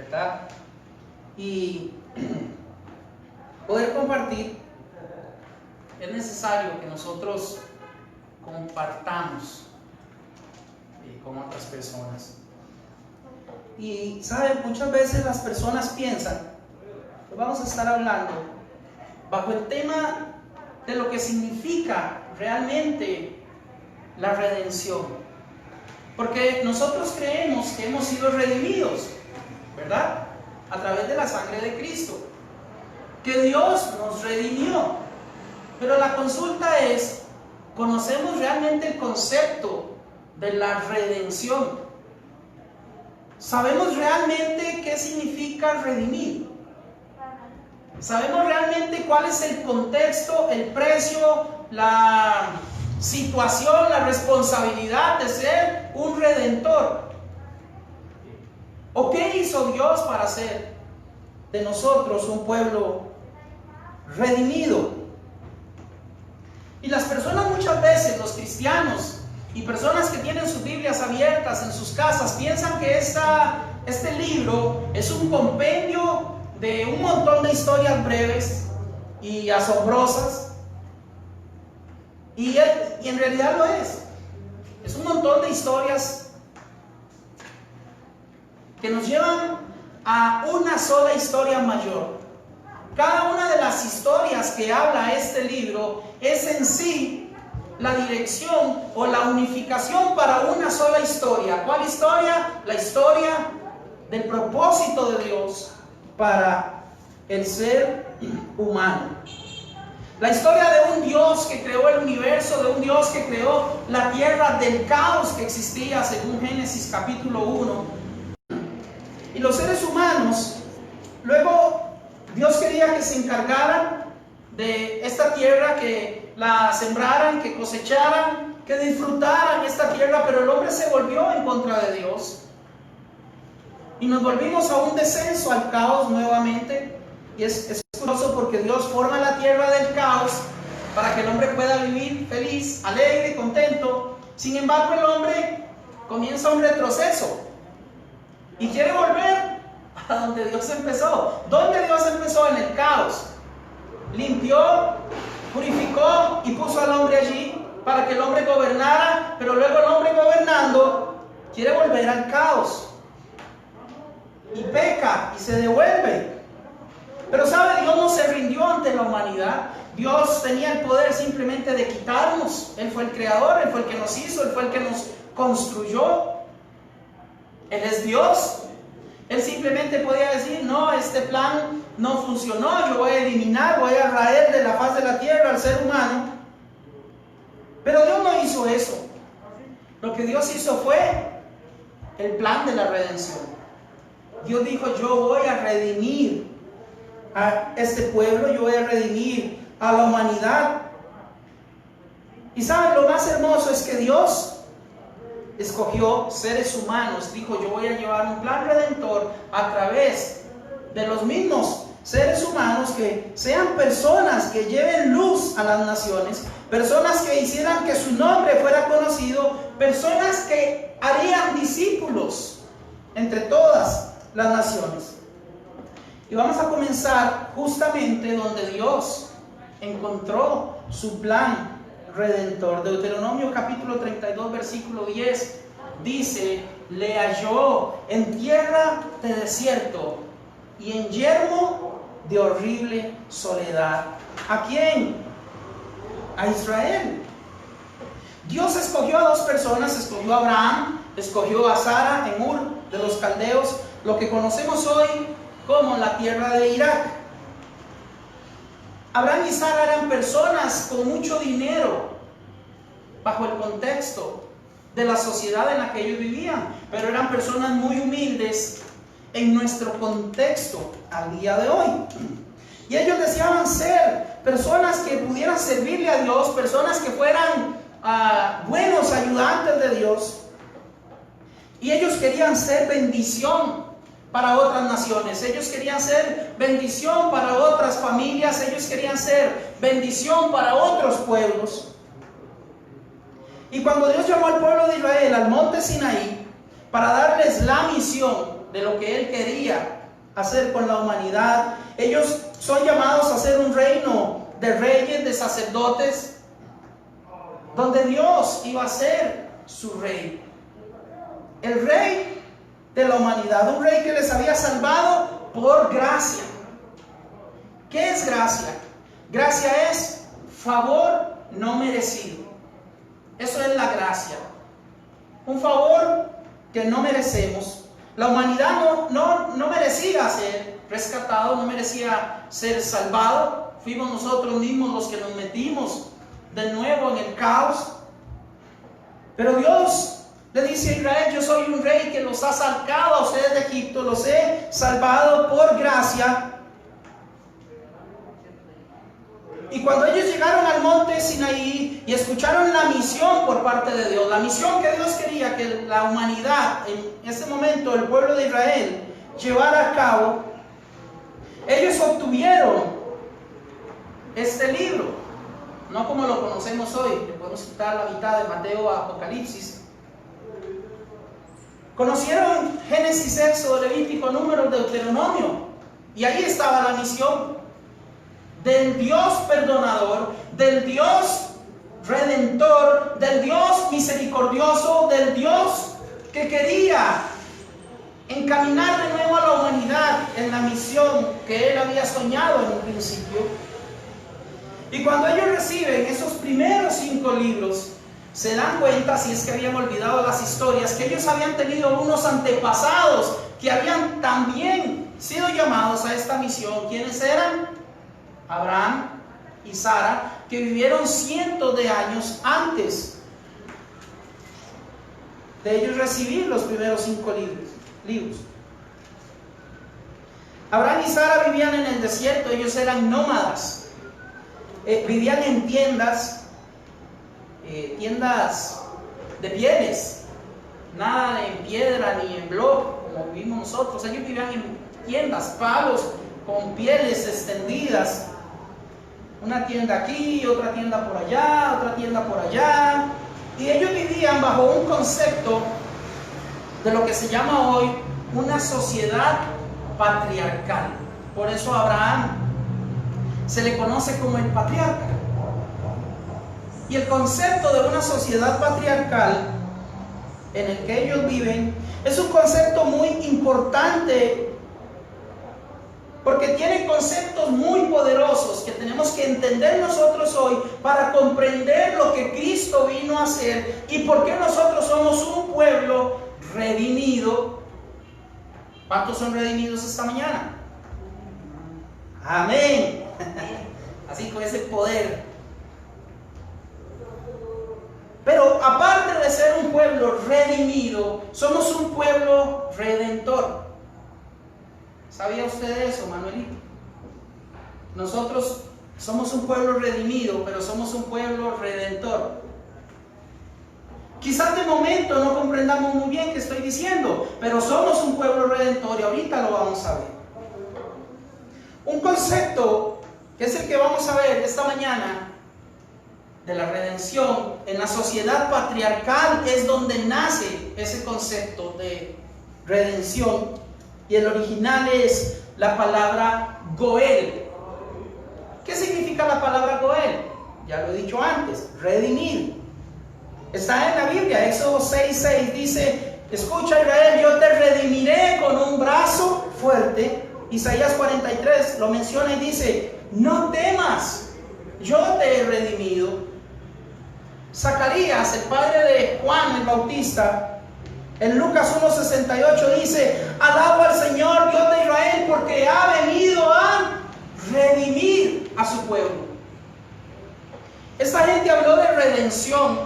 ¿verdad? Y poder compartir, es necesario que nosotros compartamos con otras personas. Y saben, muchas veces las personas piensan que vamos a estar hablando bajo el tema de lo que significa realmente la redención, porque nosotros creemos que hemos sido redimidos, ¿verdad? A través de la sangre de Cristo, que Dios nos redimió. Pero la consulta es, ¿conocemos realmente el concepto de la redención? ¿Sabemos realmente qué significa redimir? ¿Sabemos realmente cuál es el contexto, el precio, la situación, la responsabilidad de ser un redentor? ¿O qué hizo Dios para hacer de nosotros un pueblo redimido? Y las personas muchas veces, los cristianos y personas que tienen sus Biblias abiertas en sus casas, piensan que este libro es un compendio de un montón de historias breves y asombrosas. Y en realidad lo es. Es un montón de historias que nos llevan a una sola historia mayor. Cada una de las historias que habla este libro es en sí la dirección o la unificación para una sola historia. ¿Cuál historia? La historia del propósito de Dios para el ser humano. La historia de un Dios que creó el universo, de un Dios que creó la tierra del caos que existía según Génesis capítulo 1. Y los seres humanos, luego Dios quería que se encargaran de esta tierra, que la sembraran, que cosecharan, que disfrutaran esta tierra, pero el hombre se volvió en contra de Dios. Y nos volvimos a un descenso, al caos nuevamente. Y es curioso porque Dios forma la tierra del caos para que el hombre pueda vivir feliz, alegre, contento. Sin embargo, el hombre comienza un retroceso y quiere volver a donde Dios empezó. ¿Dónde Dios empezó? En el caos. Limpió, purificó y puso al hombre allí para que el hombre gobernara, pero luego el hombre gobernando quiere volver al caos y peca y se devuelve. Pero sabe, Dios no se rindió ante la humanidad. Dios tenía el poder simplemente de quitarnos. Él fue el creador, Él fue el que nos hizo, Él fue el que nos construyó. Él es Dios. Él simplemente podía decir, no, este plan no funcionó, yo voy a eliminar, voy a raer de la faz de la tierra al ser humano. Pero Dios no hizo eso. Lo que Dios hizo fue el plan de la redención. Dios dijo, yo voy a redimir a este pueblo, yo voy a redimir a la humanidad. Y saben, lo más hermoso es que Dios escogió seres humanos. Dijo, yo voy a llevar un plan redentor a través de los mismos seres humanos, que sean personas que lleven luz a las naciones, personas que hicieran que su nombre fuera conocido, personas que harían discípulos entre todas las naciones. Y vamos a comenzar justamente donde Dios encontró su plan redentor. Deuteronomio capítulo 32 versículo 10 dice, le halló en tierra de desierto y en yermo de horrible soledad. ¿A quién? A Israel. Dios escogió a dos personas, escogió a Abraham, escogió a Sara en Ur de los Caldeos, lo que conocemos hoy como la tierra de Irak. Abraham y Sara eran personas con mucho dinero bajo el contexto de la sociedad en la que ellos vivían, pero eran personas muy humildes en nuestro contexto al día de hoy. Y ellos deseaban ser personas que pudieran servirle a Dios, personas que fueran buenos ayudantes de Dios. Y ellos querían ser bendición para otras naciones, ellos querían ser bendición para otras familias, ellos querían ser bendición para otros pueblos. Y cuando Dios llamó al pueblo de Israel al monte Sinaí, para darles la misión de lo que Él quería hacer con la humanidad. Ellos son llamados a ser un reino de reyes, de sacerdotes, donde Dios iba a ser su rey. El rey de la humanidad, un rey que les había salvado por gracia. ¿Qué es gracia? Gracia es favor no merecido. Eso es la gracia. Un favor que no merecemos. La humanidad no merecía ser rescatado, no merecía ser salvado. Fuimos nosotros mismos los que nos metimos de nuevo en el caos. Pero Dios le dice a Israel: yo soy un rey que los ha sacado a ustedes de Egipto, los he salvado por gracia. Y cuando ellos llegaron al monte Sinaí y escucharon la misión por parte de Dios, la misión que Dios quería que la humanidad, en ese momento el pueblo de Israel, llevara a cabo, ellos obtuvieron este libro, no como lo conocemos hoy, le podemos quitar la mitad de Mateo a Apocalipsis. Conocieron Génesis, Éxodo, Levítico, Números, Deuteronomio, y ahí estaba la misión del Dios perdonador, del Dios redentor, del Dios misericordioso, del Dios que quería encaminar de nuevo a la humanidad en la misión que Él había soñado en un principio. Y cuando ellos reciben esos primeros 5 libros, se dan cuenta, si es que habían olvidado las historias, que ellos habían tenido unos antepasados que habían también sido llamados a esta misión. ¿Quiénes eran? Abraham y Sara, que vivieron cientos de años antes de ellos recibir los primeros 5 libros. Abraham y Sara vivían en el desierto, ellos eran nómadas, vivían en tiendas de pieles, nada en piedra ni en bloque como vivimos nosotros. Ellos vivían en tiendas, palos con pieles extendidas. Una tienda aquí, otra tienda por allá, otra tienda por allá. Y ellos vivían bajo un concepto de lo que se llama hoy una sociedad patriarcal. Por eso a Abraham se le conoce como el patriarca. Y el concepto de una sociedad patriarcal en el que ellos viven es un concepto muy importante, porque tiene conceptos muy poderosos que tenemos que entender nosotros hoy para comprender lo que Cristo vino a hacer y por qué nosotros somos un pueblo redimido. ¿Cuántos son redimidos esta mañana? Amén. Así, con ese poder. Pero aparte de ser un pueblo redimido, somos un pueblo redentor. ¿Sabía usted eso, Manuelito? Nosotros somos un pueblo redimido, pero somos un pueblo redentor. Quizás de momento no comprendamos muy bien qué estoy diciendo, pero somos un pueblo redentor y ahorita lo vamos a ver. Un concepto que es el que vamos a ver esta mañana de la redención en la sociedad patriarcal es donde nace ese concepto de redención. Y el original es la palabra Goel. ¿Qué significa la palabra Goel? Ya lo he dicho antes, redimir. Está en la Biblia, Éxodo 6:6 dice: escucha Israel, yo te redimiré con un brazo fuerte. Isaías 43 lo menciona y dice: no temas, yo te he redimido. Zacarías, el padre de Juan el Bautista, en Lucas 1:68 dice: alabo al Señor Dios de Israel, porque ha venido a redimir a su pueblo. Esta gente habló de redención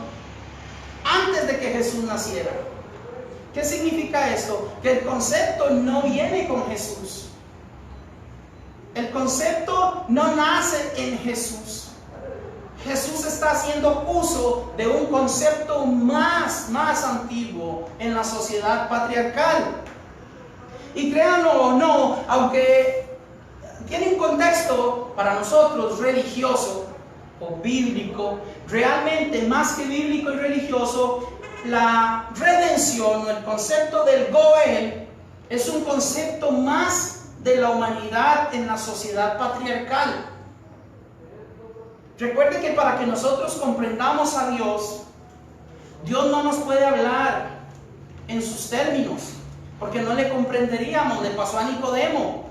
antes de que Jesús naciera. ¿Qué significa esto? Que el concepto no viene con Jesús. El concepto no nace en Jesús. Jesús está haciendo uso de un concepto más antiguo en la sociedad patriarcal. Y créanlo o no, aunque tiene un contexto para nosotros religioso o bíblico, realmente más que bíblico y religioso, la redención o el concepto del Goel es un concepto más de la humanidad en la sociedad patriarcal. Recuerde que para que nosotros comprendamos a Dios, Dios no nos puede hablar en sus términos, porque no le comprenderíamos. Le pasó a Nicodemo.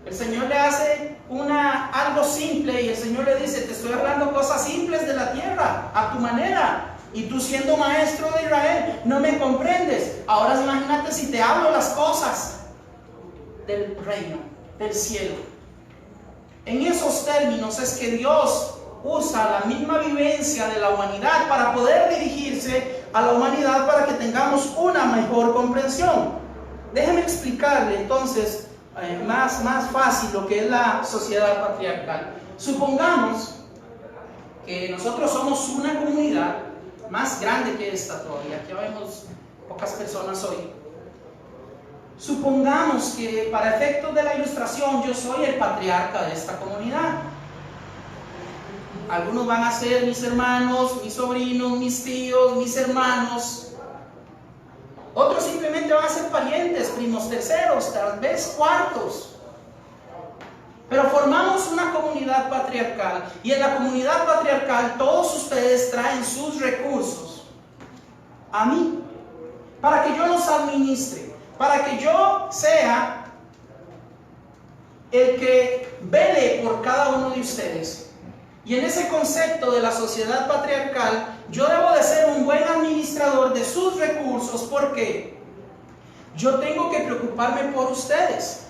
El Señor le hace algo simple y el Señor le dice: te estoy hablando cosas simples de la tierra, a tu manera. Y tú, siendo maestro de Israel, no me comprendes. Ahora imagínate si te hablo las cosas del reino, del cielo. En esos términos es que Dios usa la misma vivencia de la humanidad para poder dirigirse a la humanidad para que tengamos una mejor comprensión. Déjeme explicarle entonces más fácil lo que es la sociedad patriarcal. Supongamos que nosotros somos una comunidad más grande que esta todavía. Aquí vemos pocas personas hoy. Supongamos que para efectos de la ilustración yo soy el patriarca de esta comunidad. Algunos van a ser mis hermanos, mis sobrinos, mis tíos, mis hermanos. Otros simplemente van a ser parientes, primos terceros, tal vez cuartos. Pero formamos una comunidad patriarcal, y en la comunidad patriarcal todos ustedes traen sus recursos a mí, para que yo los administre, para que yo sea el que vele por cada uno de ustedes. Y en ese concepto de la sociedad patriarcal, yo debo de ser un buen administrador de sus recursos, porque yo tengo que preocuparme por ustedes.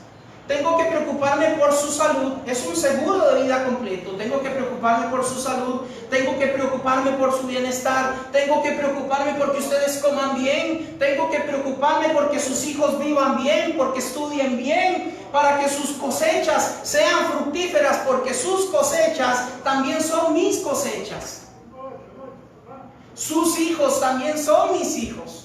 Tengo que preocuparme por su salud. Es un seguro de vida completo. Tengo que preocuparme por su salud. Tengo que preocuparme por su bienestar. Tengo que preocuparme porque ustedes coman bien. Tengo que preocuparme porque sus hijos vivan bien, porque estudien bien, para que sus cosechas sean fructíferas, porque sus cosechas también son mis cosechas. Sus hijos también son mis hijos.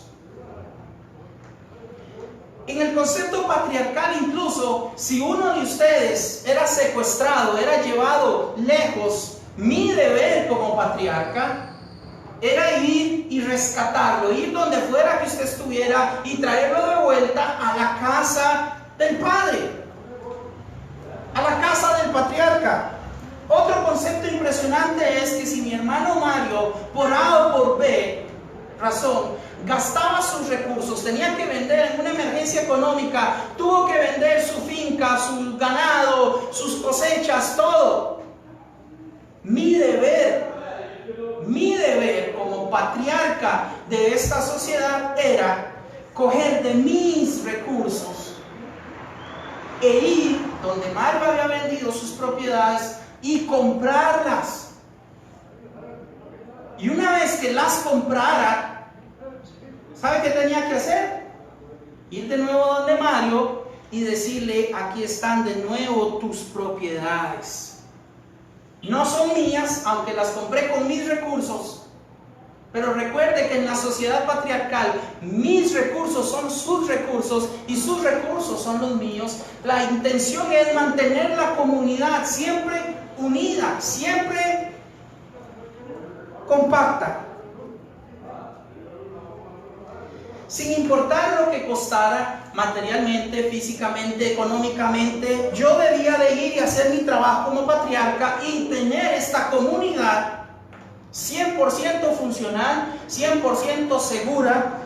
En el concepto patriarcal, incluso si uno de ustedes era secuestrado, era llevado lejos, mi deber como patriarca era ir y rescatarlo, ir donde fuera que usted estuviera y traerlo de vuelta a la casa del padre, a la casa del patriarca. Otro concepto impresionante es que si mi hermano Mario, por A o por B razón, gastaba sus recursos, tenía que vender en una emergencia económica, tuvo que vender su finca, su ganado, sus cosechas, todo. Mi deber como patriarca de esta sociedad era coger de mis recursos e ir donde Mario había vendido sus propiedades y comprarlas. Y una vez que las comprara, ¿sabe qué tenía que hacer? Ir de nuevo donde Mario y decirle: aquí están de nuevo tus propiedades. No son mías, aunque las compré con mis recursos. Pero recuerde que en la sociedad patriarcal, mis recursos son sus recursos y sus recursos son los míos. La intención es mantener la comunidad siempre unida, siempre compacta. Sin importar lo que costara materialmente, físicamente, económicamente, yo debía de ir y hacer mi trabajo como patriarca y tener esta comunidad 100% funcional, 100% segura,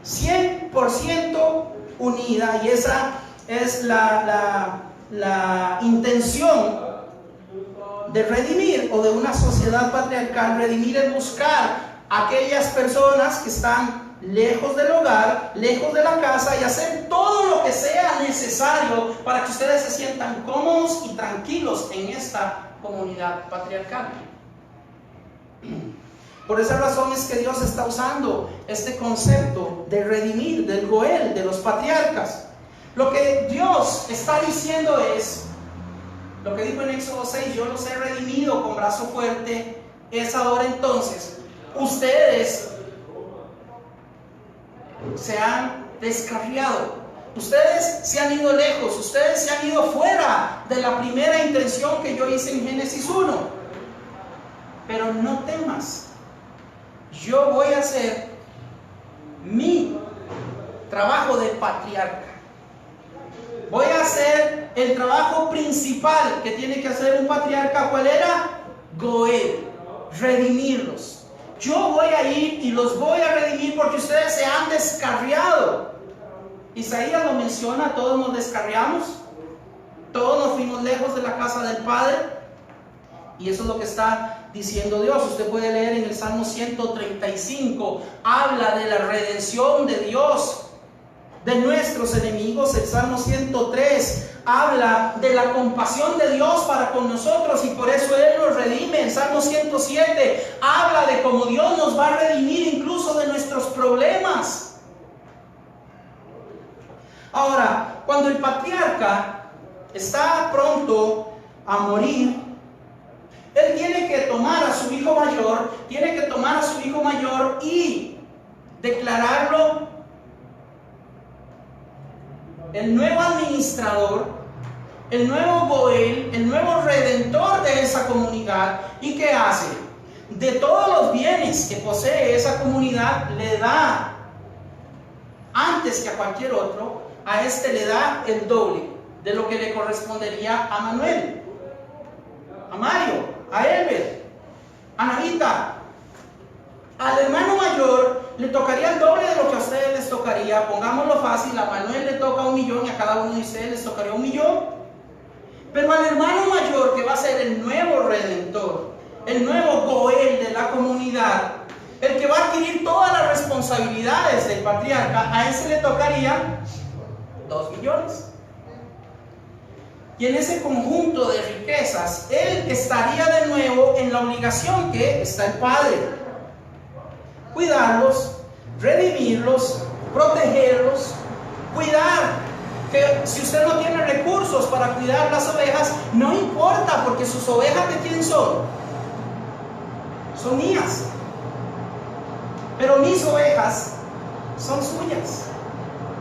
100% unida. Y esa es la intención de redimir, o de una sociedad patriarcal. Redimir es buscar aquellas personas que están lejos del hogar, lejos de la casa, y hacer todo lo que sea necesario para que ustedes se sientan cómodos y tranquilos en esta comunidad patriarcal. Por esa razón es que Dios está usando este concepto de redimir, del Goel, de los patriarcas. Lo que Dios está diciendo es lo que dijo en Éxodo 6: yo los he redimido con brazo fuerte. Es ahora entonces, ustedes se han descarriado, ustedes se han ido lejos, ustedes se han ido fuera de la primera intención que yo hice en Génesis 1. Pero no temas, yo voy a hacer mi trabajo de patriarca. Voy a hacer el trabajo principal que tiene que hacer un patriarca. ¿Cuál era? Goel, redimirlos. Yo voy a ir y los voy a redimir porque ustedes se han descarriado. Isaías lo menciona, todos nos descarriamos, todos nos fuimos lejos de la casa del Padre. Y eso es lo que está diciendo Dios. Usted puede leer en el Salmo 135, habla de la redención de Dios de nuestros enemigos. El Salmo 103 habla de la compasión de Dios para con nosotros y por eso Él nos redime. El Salmo 107 habla de cómo Dios nos va a redimir incluso de nuestros problemas. Ahora, cuando el patriarca está pronto a morir, él tiene que tomar a su hijo mayor, y declararlo el nuevo administrador, el nuevo Goel, el nuevo redentor de esa comunidad. ¿Y qué hace? De todos los bienes que posee esa comunidad, le da, antes que a cualquier otro, a este le da el doble de lo que le correspondería a Manuel, a Mario, a Elber, a Navita. Al hermano mayor le tocaría el doble de lo que a ustedes les tocaría. Pongámoslo fácil, a Manuel le toca 1 millón y a cada uno de ustedes les tocaría 1 millón. Pero al hermano mayor, que va a ser el nuevo redentor, el nuevo Goel de la comunidad, el que va a adquirir todas las responsabilidades del patriarca, a ese le tocaría 2 millones. Y en ese conjunto de riquezas, él estaría de nuevo en la obligación que está el Padre: cuidarlos, redimirlos, protegerlos, cuidar. Que si usted no tiene recursos para cuidar las ovejas, no importa, porque sus ovejas, ¿de quién son? Son mías. Pero mis ovejas son suyas.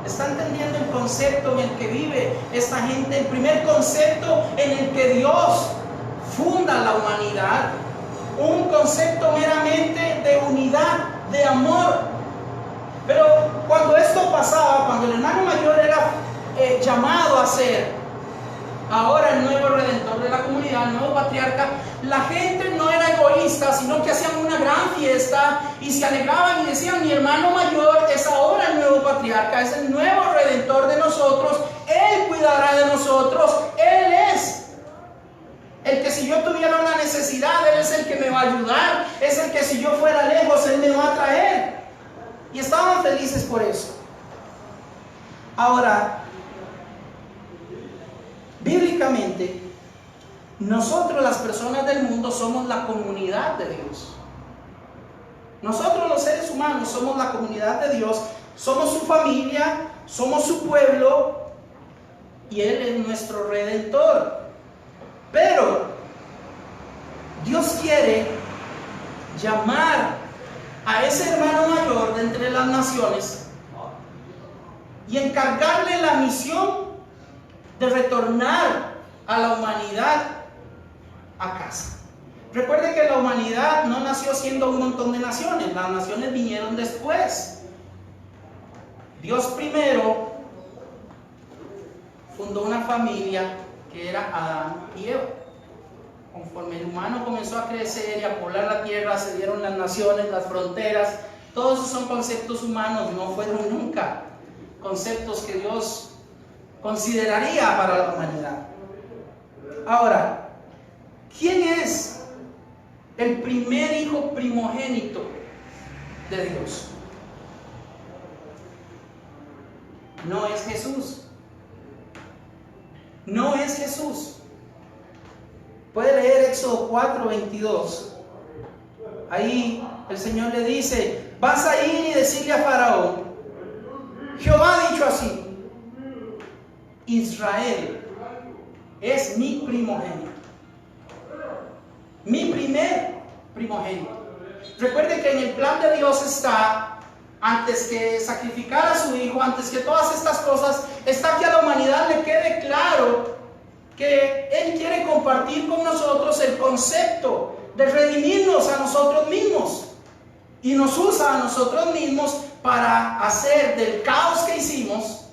¿Está entendiendo el concepto en el que vive esta gente? El primer concepto en el que Dios funda la humanidad. Un concepto meramente de unidad, de amor. Pero cuando esto pasaba, cuando el hermano mayor era llamado a ser ahora el nuevo redentor de la comunidad, el nuevo patriarca, la gente no era egoísta, sino que hacían una gran fiesta y se alegraban y decían: mi hermano mayor es ahora el nuevo patriarca, es el nuevo redentor de nosotros, Él cuidará de nosotros, Él es el que si yo tuviera una necesidad, Él es el que me va a ayudar, es el que si yo fuera lejos, Él me va a traer. Y estaban felices por eso. Ahora, bíblicamente, nosotros, las personas del mundo, somos la comunidad de Dios. Nosotros, los seres humanos, somos la comunidad de Dios, somos su familia, somos su pueblo, y Él es nuestro redentor. Pero Dios quiere llamar a ese hermano mayor de entre las naciones y encargarle la misión de retornar a la humanidad a casa. Recuerde que la humanidad no nació siendo un montón de naciones, las naciones vinieron después. Dios primero fundó una familia que era Adán y Eva. Conforme el humano comenzó a crecer y a poblar la tierra, se dieron las naciones, las fronteras. Todos esos son conceptos humanos, no fueron nunca conceptos que Dios consideraría para la humanidad. Ahora, ¿quién es el primer hijo primogénito de Dios? No es Jesús. No es Jesús. Puede leer Éxodo 4:22. Ahí el Señor le dice: vas a ir y decirle a Faraón: Jehová ha dicho así, Israel es mi primogénito, mi primer primogénito. Recuerde que en el plan de Dios está, antes que sacrificar a su hijo, antes que todas estas cosas, está que a la humanidad le quede claro que Él quiere compartir con nosotros el concepto de redimirnos a nosotros mismos. y nos usa a nosotros mismos para hacer del caos que hicimos,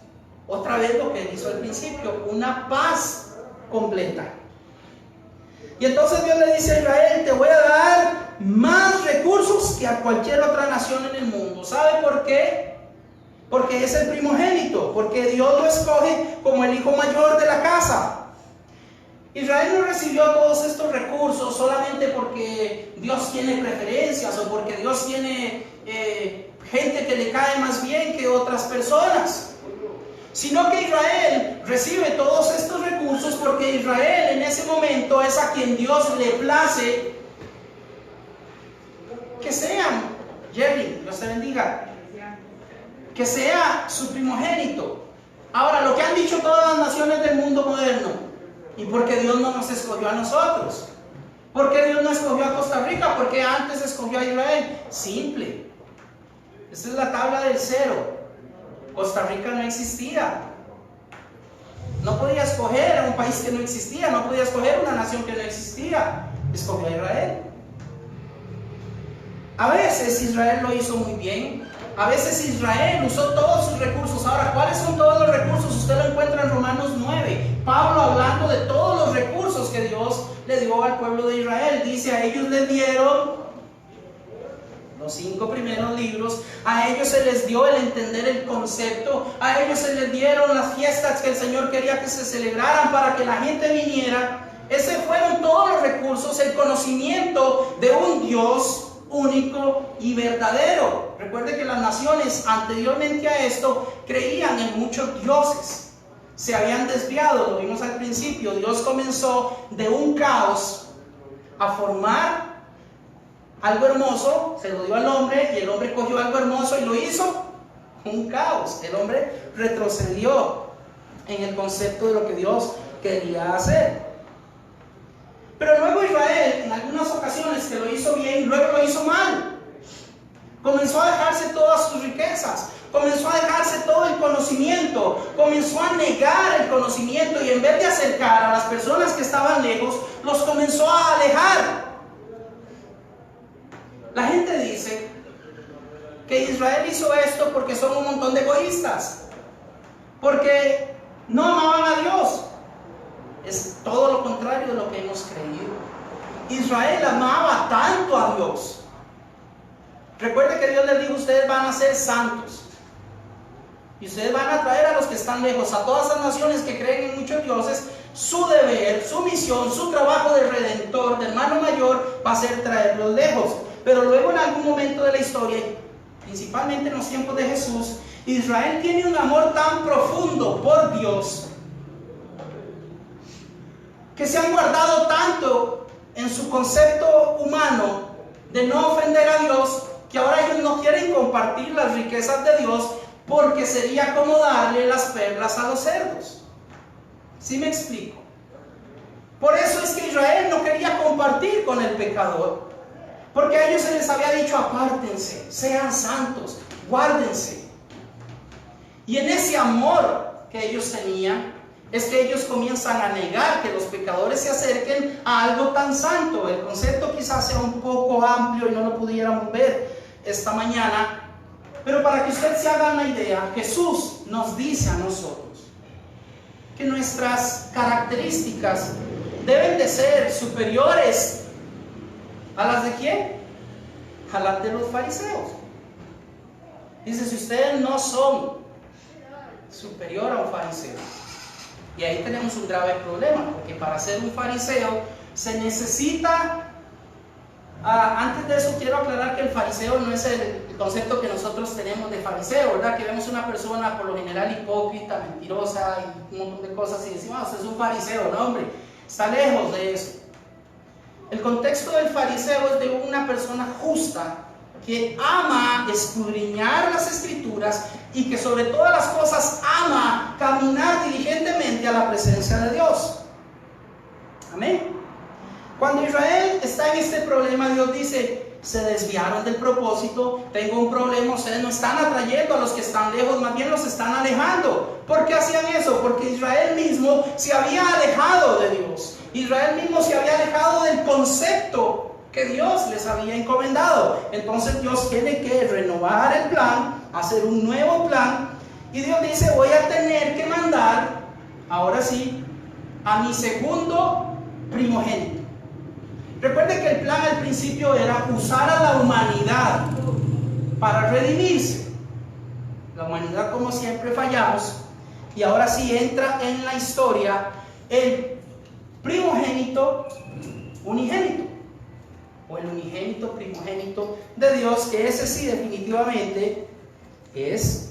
otra vez lo que él hizo al principio, una paz completa. Y entonces Dios le dice a Israel: te voy a dar más recursos que a cualquier otra nación en el mundo. ¿Sabe por qué? Porque es el primogénito, porque Dios lo escoge como el hijo mayor de la casa. Israel no recibió todos estos recursos solamente porque Dios tiene preferencias o porque Dios tiene gente que le cae más bien que otras personas, sino que Israel recibe todos estos recursos porque Israel en ese momento es a quien Dios le place que sean, Jerry, Dios te bendiga, que sea su primogénito. Ahora, lo que han dicho todas las naciones del mundo moderno: ¿y por qué Dios no nos escogió a nosotros? ¿Por qué Dios no escogió a Costa Rica? ¿Por qué antes escogió a Israel? Simple. Esta es la tabla del cero. Costa Rica no existía. No podía escoger a un país que no existía. No podía escoger una nación que no existía. Escogió a Israel. A veces Israel lo hizo muy bien. A veces Israel usó todos sus recursos. Ahora, ¿cuáles son todos los recursos? Usted lo encuentra en Romanos 9. Pablo hablando de todos los recursos que Dios le dio al pueblo de Israel. Dice: a ellos les dieron los 5 primeros libros, a ellos se les dio el entender el concepto, a ellos se les dieron las fiestas que el Señor quería que se celebraran para que la gente viniera. Esos fueron todos los recursos, el conocimiento de un Dios único y verdadero. Recuerde que las naciones anteriormente a esto creían en muchos dioses, se habían desviado, lo vimos al principio. Dios comenzó de un caos a formar algo hermoso, se lo dio al hombre, y el hombre cogió algo hermoso y lo hizo un caos. El hombre retrocedió en el concepto de lo que Dios quería hacer. Pero luego Israel, en algunas ocasiones que lo hizo bien, luego lo hizo mal. Comenzó a dejarse todas sus riquezas, comenzó a dejarse todo el conocimiento, comenzó a negar el conocimiento, y en vez de acercar a las personas que estaban lejos, los comenzó a alejar. La gente dice que Israel hizo esto porque son un montón de egoístas, porque no amaban a Dios. Es todo lo contrario de lo que hemos creído. Israel amaba tanto a Dios. Recuerde que Dios les dijo: ustedes van a ser santos, y ustedes van a traer a los que están lejos, a todas las naciones que creen en muchos dioses. Su deber, su misión, su trabajo de redentor, de hermano mayor, va a ser traerlos lejos. Pero luego, en algún momento de la historia, principalmente en los tiempos de Jesús, Israel tiene un amor tan profundo por Dios, que se han guardado tanto en su concepto humano de no ofender a Dios, que ahora ellos no quieren compartir las riquezas de Dios, porque sería como darle las perlas a los cerdos. ¿Sí me explico? Por eso es que Israel no quería compartir con el pecador, porque a ellos se les había dicho: apártense, sean santos, guárdense. Y en ese amor que ellos tenían, es que ellos comienzan a negar que los pecadores se acerquen a algo tan santo. El concepto quizás sea un poco amplio y no lo pudiéramos ver esta mañana, pero para que usted se haga una idea, Jesús nos dice a nosotros que nuestras características deben de ser superiores ¿a las de quién? A las de los fariseos. Dice: si ustedes no son superior a un fariseo. Y ahí tenemos un grave problema, porque para ser un fariseo se necesita... antes de eso quiero aclarar que el fariseo no es el concepto que nosotros tenemos de fariseo, ¿verdad? Que vemos una persona por lo general hipócrita, mentirosa y un montón de cosas y decimos: usted es un fariseo. No, hombre, está lejos de eso. El contexto del fariseo es de una persona justa que ama escudriñar las escrituras y que sobre todas las cosas ama caminar diligentemente a la presencia de Dios. Amén. Cuando Israel está en este problema, Dios dice: se desviaron del propósito, tengo un problema, ustedes no están atrayendo a los que están lejos, más bien los están alejando. ¿Por qué hacían eso? Porque Israel mismo se había alejado de Dios. Israel mismo se había alejado del concepto que Dios les había encomendado. Entonces Dios tiene que renovar el plan, hacer un nuevo plan, y Dios dice: voy a tener que mandar, ahora sí, a mi segundo primogénito. Recuerde que el plan al principio era usar a la humanidad para redimirse. La humanidad, como siempre, fallamos, y ahora sí entra en la historia el primogénito unigénito, o el unigénito primogénito de Dios, que ese sí definitivamente es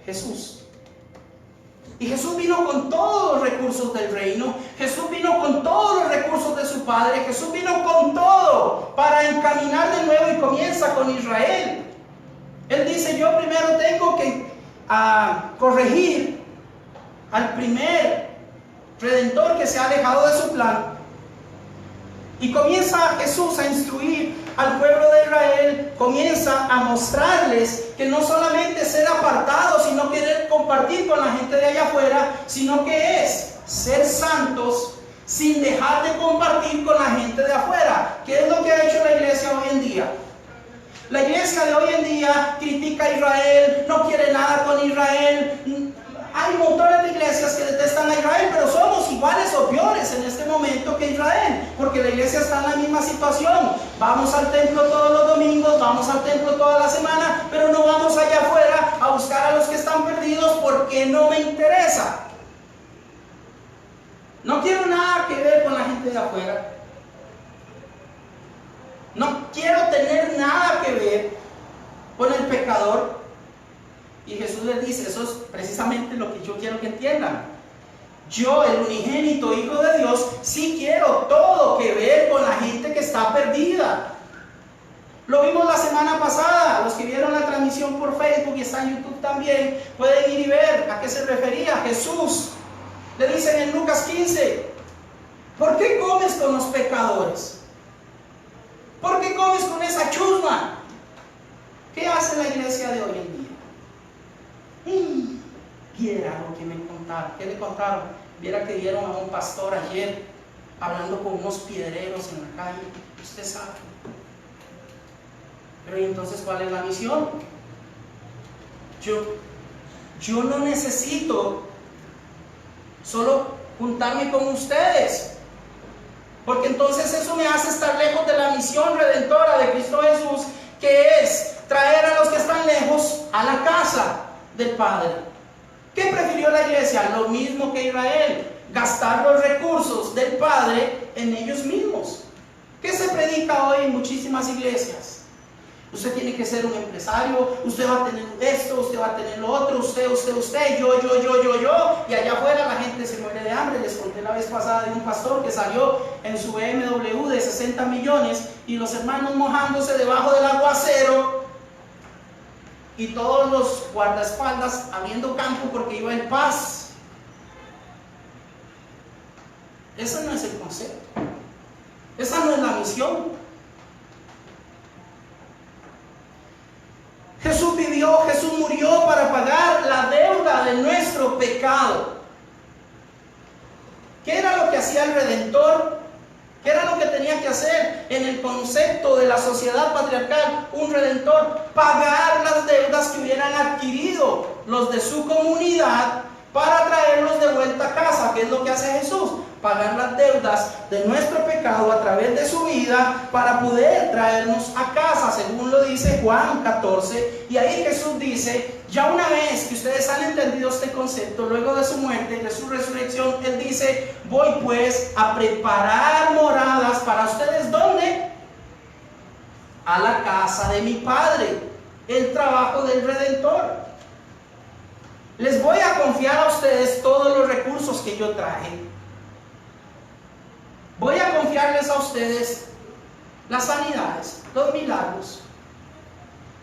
Jesús. Y Jesús vino con todos los recursos del reino, Jesús vino con todos los recursos de su Padre, Jesús vino con todo para encaminar de nuevo, y comienza con Israel. Él dice: yo primero tengo que corregir al primer redentor que se ha alejado de su plan. Y comienza Jesús a instruir al pueblo de Israel, comienza a mostrarles que no solamente ser apartado, sino querer compartir con la gente de allá afuera, sino que es ser santos sin dejar de compartir con la gente de afuera. ¿Qué es lo que ha hecho la iglesia hoy en día? La iglesia de hoy en día critica a Israel, no quiere nada con Israel. Hay montones de iglesias que detestan a Israel, pero somos iguales o peores en este momento que Israel, porque la iglesia está en la misma situación. Vamos al templo todos los domingos, vamos al templo toda la semana, pero no vamos allá afuera a buscar a los que están perdidos porque no me interesa. No quiero nada que ver con la gente de afuera. No quiero tener nada que ver con el pecador. Y Jesús les dice: eso es precisamente lo que yo quiero que entiendan. Yo, el unigénito Hijo de Dios, sí quiero todo que ver con la gente que está perdida. Lo vimos la semana pasada. Los que vieron la transmisión por Facebook y está en YouTube también, pueden ir y ver a qué se refería Jesús. Le dicen en Lucas 15: ¿por qué comes con los pecadores? ¿Por qué comes con esa chusma? ¿Qué hace la iglesia de hoy en día? Viera lo que me contaron. ¿Qué le contaron? Viera que dieron a un pastor ayer hablando con unos piedreros en la calle. Usted sabe. Pero ¿y entonces cuál es la misión? Yo no necesito solo juntarme con ustedes, porque entonces eso me hace estar lejos de la misión redentora de Cristo Jesús, que es traer a los que están lejos a la casa del Padre. ¿Qué prefirió la iglesia? Lo mismo que Israel: gastar los recursos del Padre en ellos mismos. ¿Qué se predica hoy en muchísimas iglesias? Usted tiene que ser un empresario, usted va a tener esto, usted va a tener lo otro, usted, yo, y allá afuera la gente se muere de hambre. Les conté la vez pasada de un pastor que salió en su BMW de 60 millones y los hermanos mojándose debajo del aguacero, y todos los guardaespaldas abriendo campo porque iba en paz. Ese no es el concepto. Esa no es la misión. Jesús vivió, Jesús murió para pagar la deuda de nuestro pecado. ¿Qué era lo que hacía el Redentor? ¿Qué era lo que tenía que hacer en el concepto de la sociedad patriarcal? Un redentor: pagar las deudas que hubieran adquirido los de su comunidad para traerlos de vuelta a casa. ¿Qué es lo que hace Jesús? Pagar las deudas de nuestro pecado a través de su vida para poder traernos a casa, según lo dice Juan 14. Y ahí Jesús dice: ya una vez que ustedes han entendido este concepto, luego de su muerte y de su resurrección, Él dice: voy pues a preparar moradas para ustedes. ¿Dónde? A la casa de mi Padre. El trabajo del Redentor. Les voy a confiar a ustedes todos los recursos que yo traje. Voy a confiarles a ustedes las sanidades, los milagros,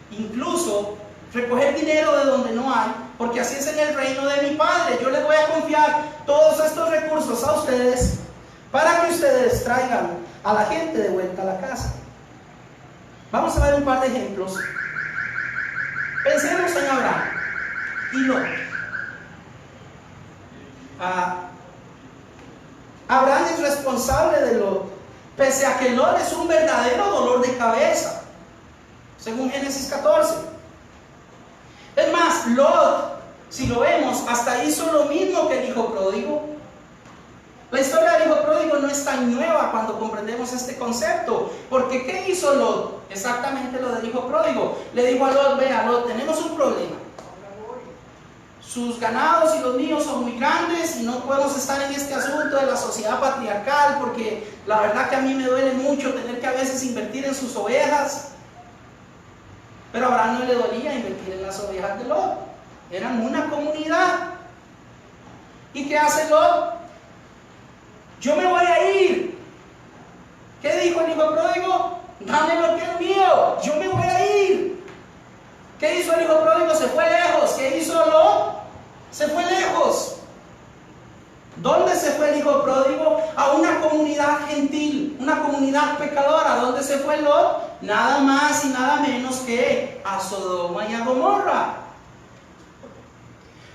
incluso recoger dinero de donde no hay, porque así es en el reino de mi Padre. Yo les voy a confiar todos estos recursos a ustedes para que ustedes traigan a la gente de vuelta a la casa. Vamos a ver un par de ejemplos. Pensemos en Abraham y Lot. Abraham es responsable de Lot. pese a que Lot es un verdadero dolor de cabeza, según Génesis 14. Es más, Lot, si lo vemos, hasta hizo lo mismo que el hijo pródigo. La historia del hijo pródigo no es tan nueva cuando comprendemos este concepto, porque ¿qué hizo Lot? Exactamente lo del hijo pródigo. Le dijo a Lot: vea, Lot, tenemos un problema. Sus ganados y los míos son muy grandes y no podemos estar en este asunto de la sociedad patriarcal, porque la verdad que a mí me duele mucho tener que a veces invertir en sus ovejas. Pero a Abraham no le dolía invertir en las ovejas de Lot. Eran una comunidad. ¿Y qué hace Lot? Yo me voy a ir. ¿Qué dijo el hijo pródigo? Dame lo que es mío, yo me voy a ir. ¿Qué hizo el hijo pródigo? Se fue lejos. ¿Qué hizo Lot? Se fue lejos. ¿Dónde se fue el hijo pródigo? A una comunidad gentil, una comunidad pecadora. ¿Dónde se fue Lot? Nada más y nada menos que a Sodoma y a Gomorra.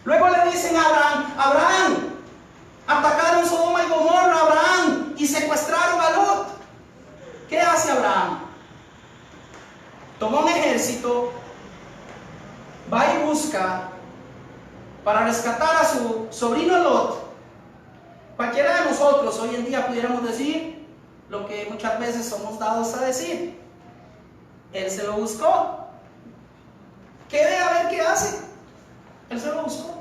Luego le dicen a Abraham: Abraham, atacaron Sodoma y Gomorra, Abraham, y secuestraron a Lot. ¿Qué hace Abraham? Toma un ejército, va y busca para rescatar a su sobrino Lot. Cualquiera de nosotros hoy en día pudiéramos decir lo que muchas veces somos dados a decir: él se lo buscó. ¿Qué ve a ver qué hace? Él se lo buscó.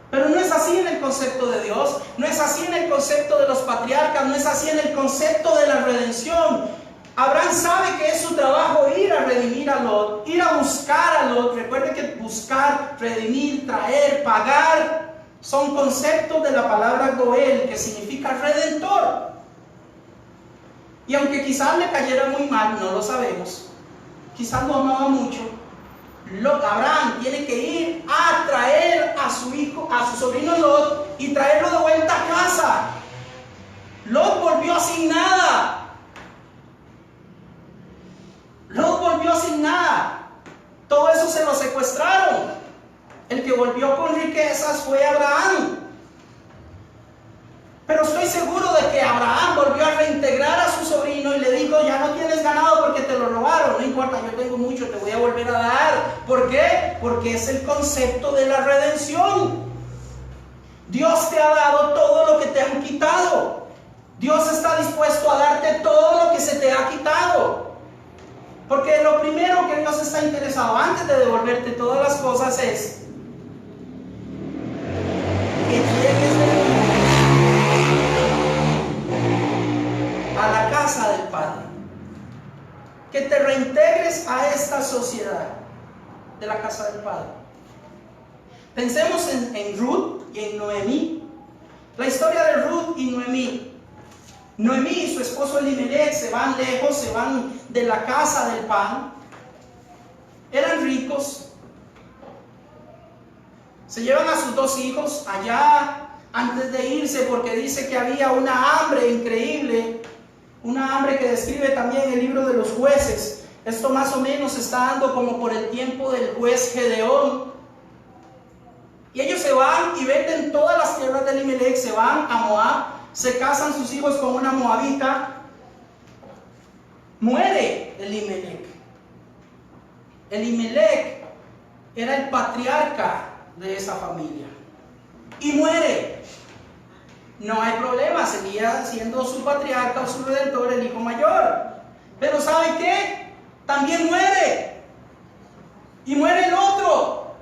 Pero no es así en el concepto de Dios, no es así en el concepto de los patriarcas, no es así en el concepto de la redención. Abraham sabe que es su trabajo ir a redimir a Lot, ir a buscar a Lot. Recuerde que buscar, redimir, traer, pagar son conceptos de la palabra Goel, que significa redentor. Y aunque quizás le cayera muy mal, no lo sabemos, quizás lo amaba mucho, Abraham tiene que ir a traer a su hijo, a su sobrino Lot, y traerlo de vuelta a casa. Lot volvió sin nada. Lot volvió sin nada. Todo eso se lo secuestraron. El que volvió con riquezas fue Abraham. Pero estoy seguro de que Abraham volvió a reintegrar a su sobrino y le dijo: ya no tienes ganado porque te lo robaron, no importa, yo tengo mucho, te voy a volver a dar. ¿Por qué? Porque es el concepto de la redención. Dios te ha dado todo lo que te han quitado. Dios está dispuesto a darte todo lo que se te ha quitado. Porque lo primero que Dios está interesado antes de devolverte todas las cosas es que llegues a la casa del Padre, que te reintegres a esta sociedad de la casa del Padre. Pensemos en Ruth y en Noemí. La historia de Ruth y Noemí. Noemí y su esposo Elimelech se van lejos, se van de la casa del pan. Eran ricos. Se llevan a sus 2 hijos allá antes de irse, porque dice que había una hambre increíble. Una hambre que describe también el libro de los jueces. Esto más o menos está dando como por el tiempo del juez Gedeón. Y ellos se van y venden todas las tierras de Elimelech, se van a Moab, se casan sus hijos con una moabita. Muere Elimelech. Elimelech era el patriarca de esa familia. Y muere. No hay problema, seguía siendo su patriarca o su redentor, el hijo mayor. Pero ¿sabe qué? También muere. Y muere el otro.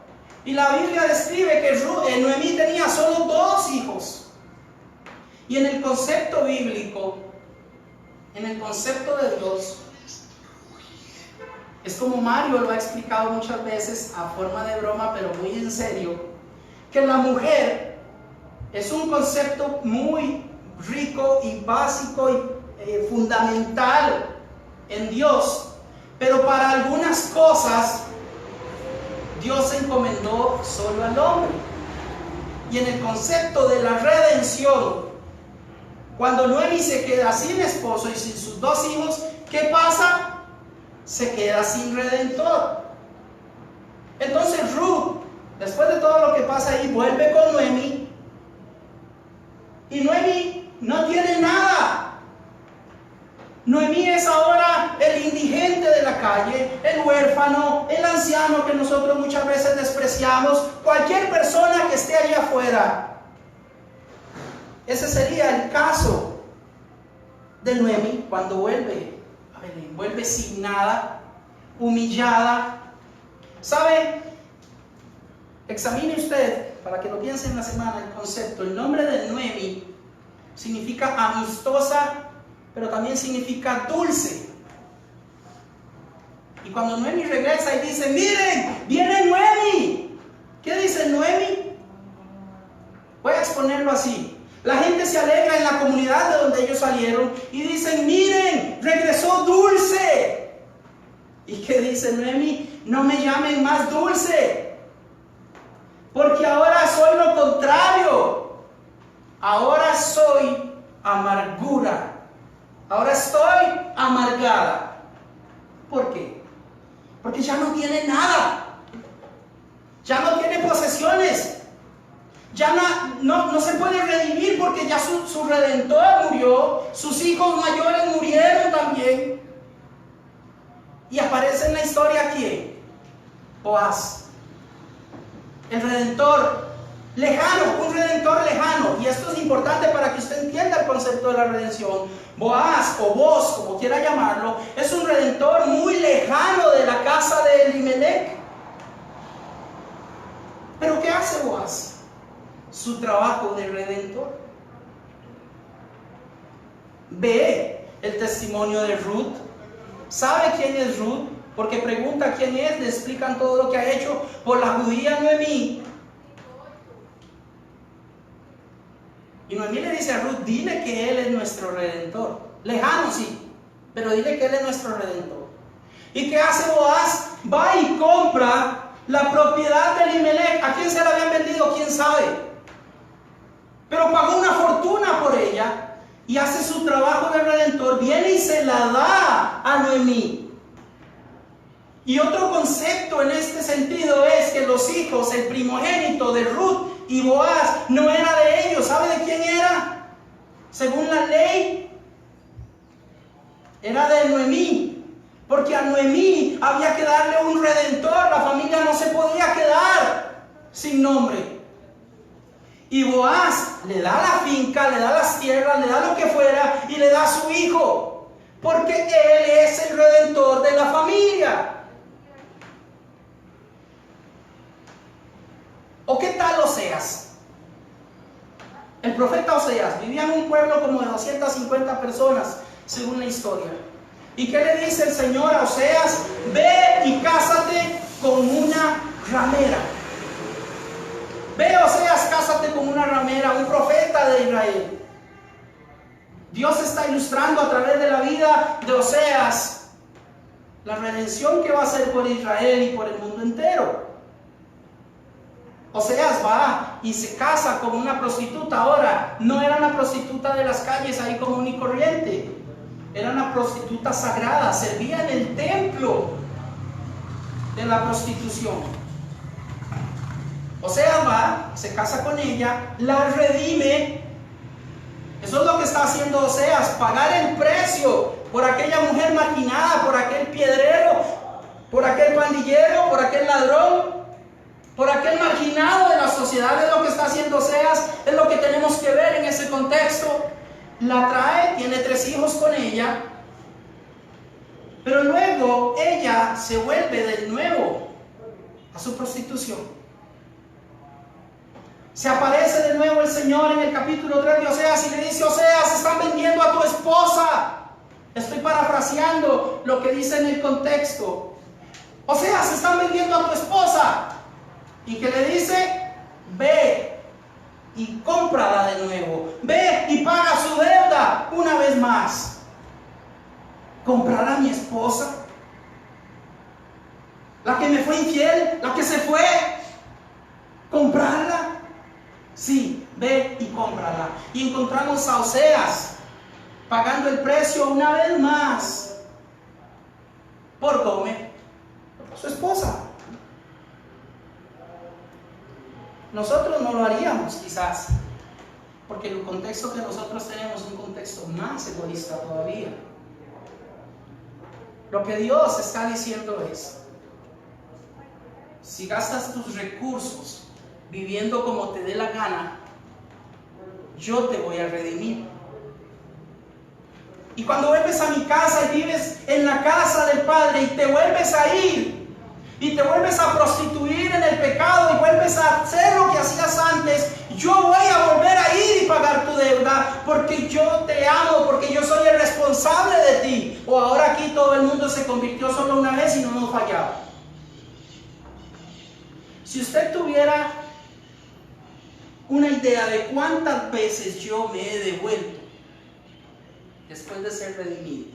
Y la Biblia describe que Noemí tenía solo 2 hijos. Y en el concepto bíblico, en el concepto de Dios, es como Mario lo ha explicado muchas veces a forma de broma, pero muy en serio, que la mujer es un concepto muy rico y básico y fundamental en Dios, pero para algunas cosas Dios se encomendó solo al hombre. Y en el concepto de la redención, cuando Noemí se queda sin esposo y sin sus 2 hijos, ¿qué pasa? Se queda sin redentor. Entonces Ruth, después de todo lo que pasa ahí, vuelve con Noemí. Y Noemí no tiene nada. Noemí es ahora el indigente de la calle, el huérfano, el anciano que nosotros muchas veces despreciamos, cualquier persona que esté allá afuera. Ese sería el caso de Noemí cuando vuelve a Belén. Vuelve sin nada, humillada. ¿Sabe? Examine usted, para que lo piense en la semana, el concepto. El nombre de Noemí significa amistosa, pero también significa dulce. Y cuando Noemí regresa y dice, miren, viene Noemí. ¿Qué dice Noemí? Voy a exponerlo así. La gente se alegra en la comunidad de donde ellos salieron y dicen, miren, regresó Dulce. ¿Y qué dice Noemí? No me llamen más Dulce, porque ahora soy lo contrario. Ahora soy amargura. Ahora estoy amargada. ¿Por qué? Porque ya no tiene nada. Ya no tiene posesiones. Ya no se puede redimir porque ya su redentor murió. Sus hijos mayores murieron también. Y aparece en la historia ¿quién? Boaz. El redentor lejano, un redentor lejano. Y esto es importante para que usted entienda el concepto de la redención. Boaz o Boz, como quiera llamarlo, es un redentor muy lejano de la casa de Elimelech. ¿Pero qué hace Boaz? Su trabajo de redentor. Ve el testimonio de Ruth. ¿Sabe quién es Ruth? Porque pregunta quién es, le explican todo lo que ha hecho por la judía Noemí. Y Noemí le dice a Ruth, dile que Él es nuestro redentor. Lejano sí, pero dile que Él es nuestro redentor. ¿Y qué hace Boaz? Va y compra la propiedad de Elimelech. ¿A quién se la habían vendido? ¿Quién sabe? Pero pagó una fortuna por ella y hace su trabajo de redentor. Viene y se la da a Noemí. Y otro concepto en este sentido es que los hijos, el primogénito de Ruth y Boaz, no era de ellos. ¿Sabe de quién era? Según la ley, era de Noemí. Porque a Noemí había que darle un redentor. La familia no se podía quedar sin nombre. Y Boaz le da la finca, le da las tierras, le da lo que fuera y le da a su hijo. Porque él es el redentor de la familia. ¿O qué tal Oseas? El profeta Oseas vivía en un pueblo como de 250 personas, según la historia. ¿Y qué le dice el Señor a Oseas? Ve y cásate con una ramera. Ve, Oseas, cásate con una ramera, un profeta de Israel. Dios está ilustrando a través de la vida de Oseas la redención que va a hacer por Israel y por el mundo entero. Oseas va y se casa con una prostituta. Ahora, no era una prostituta de las calles ahí común y corriente. Era una prostituta sagrada, servía en el templo de la prostitución. Oseas va, se casa con ella, la redime. Eso es lo que está haciendo Oseas, pagar el precio por aquella mujer marginada, por aquel piedrero, por aquel pandillero, por aquel ladrón, por aquel marginado de la sociedad. Es lo que está haciendo Oseas, es lo que tenemos que ver en ese contexto. La trae, tiene 3 hijos con ella, pero luego ella se vuelve de nuevo a su prostitución. Se aparece de nuevo el Señor en el capítulo 3 de Oseas y le dice: Oseas, están vendiendo a tu esposa. Estoy parafraseando lo que dice en el contexto. Oseas, están vendiendo a tu esposa. ¿Y qué le dice? Ve y cómprala de nuevo. Ve y paga su deuda una vez más. ¿Comprar a mi esposa? ¿La que me fue infiel? ¿La que se fue? ¿Comprarla? Sí, ve y cómprala. Y encontramos a Oseas pagando el precio una vez más por Gomer, por su esposa. Nosotros no lo haríamos quizás, porque el contexto que nosotros tenemos es un contexto más egoísta todavía. Lo que Dios está diciendo es, si gastas tus recursos viviendo como te dé la gana, yo te voy a redimir. Y cuando vuelves a mi casa y vives en la casa del Padre y te vuelves a ir y te vuelves a prostituir en el pecado y vuelves a hacer lo que hacías antes, yo voy a volver a ir y pagar tu deuda porque yo te amo, porque yo soy el responsable de ti. O ahora aquí todo el mundo se convirtió solo una vez y no nos fallaba. Si usted tuviera una idea de cuántas veces yo me he devuelto después de ser redimido.